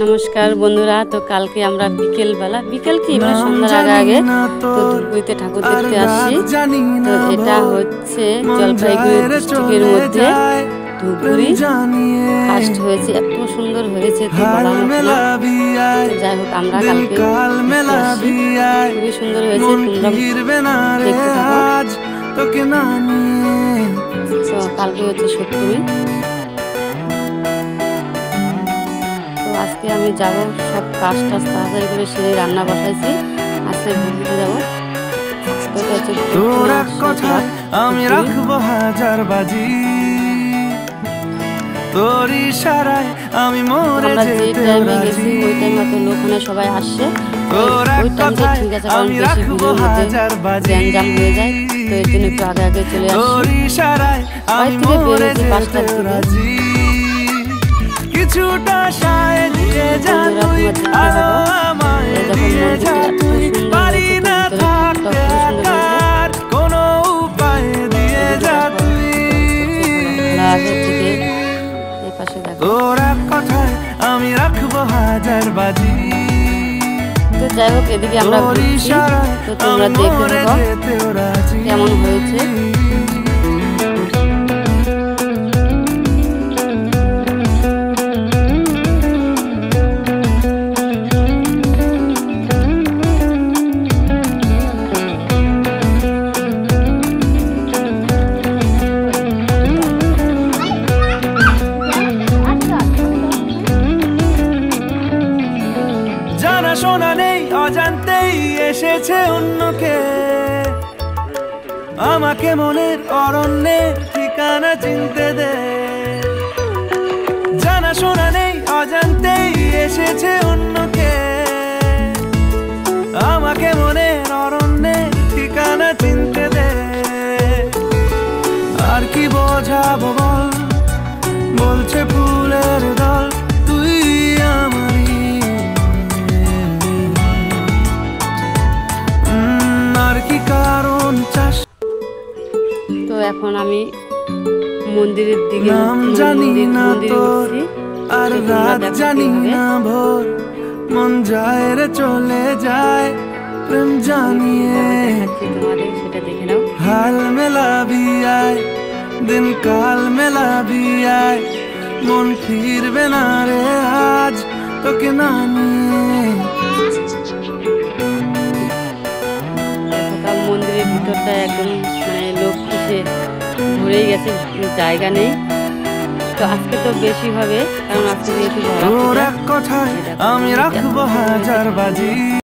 নমস্কার বন্ধুরা, তো কালকে আমরা বিকেল কি মানে সন্ধ্যার আগে তো ধূপগুড়িতে ঠাকুর দেখতে আসছি। তো এটা হচ্ছে জলপাইগুড়ি ডিস্ট্রিক্টের মধ্যে ধূপগুড়ি ফার্স্ট হয়েছে, এত সুন্দর হয়েছে তো বলার মতো না। যাই হোক, আমরা কালকে খুবই সুন্দর হয়েছে, তোমরা দেখতে থাকো। তো কালকে হচ্ছে সপ্তমী। আজকে আমি যাব, সব কাজ টাজ তাড়াতাড়ি করে সেরে রান্না বসাইছি। আজকে ঘুরতে যাবো। আমি রাখবো হাজার বাজি, তোর ইশারায় আমি মরে যেতে রাজি। ওই টাইমে তো লোকনে সবাই আসছে, ওই টাইমে ঠিক আছে, কারণ বেশি ভিড়ের মধ্যে জ্যাম হয়ে যায়। তো এর জন্য একটু আগে আগে চলে আসছি। বাড়ি থেকে বের হয়েছি 5টার দিকে। কিছুটা সায় দিয়ে যা তুই, দিয়ে যা তুই, পারি না থাকতে একার, কোনো উপায় দিয়ে যা তুই। তোর এক কথায় আমি রাখবো হাজার বাজি। তো যাই হোক, এদিকে আমরা ঘুরছি, তো তোমরা দেখতে থাকো কেমন হয়েছে। শোনা নেই, অজান্তেই এসেছে অন্যকে, আমাকে মনের অরণ্যের ঠিকানা চিনতে দে। জানা শোনা নেই, অজান্তেই এসেছে অন্যকে, আমাকে মনের অরণ্যের ঠিকানা চিনতে দে। আর কি বোঝাবো বল, বলছে ফুলের দল, তুই আমারই। তো এখন আমি মন্দিরের দিকে জানি না তোর, আর রাত জানি না ভোর, মন যায় রে চলে যায় প্রেম জানিয়ে। তোমাদের সেটা দেখে নাও। হাল মেলাবি আয়, দিন কাল মেলাবি আয়, মন ফিরবে না রে আজ তোকে না নিয়ে। মন্দিরের ভিতরটা একদম মানে লোক এসে ভরেই গেছে, জায়গা নেই। তো আজকে তো বেশি হবে, কারণ আজকে যেহেতু তোর এক কথায় আমি রাখবো হাজার বাজি।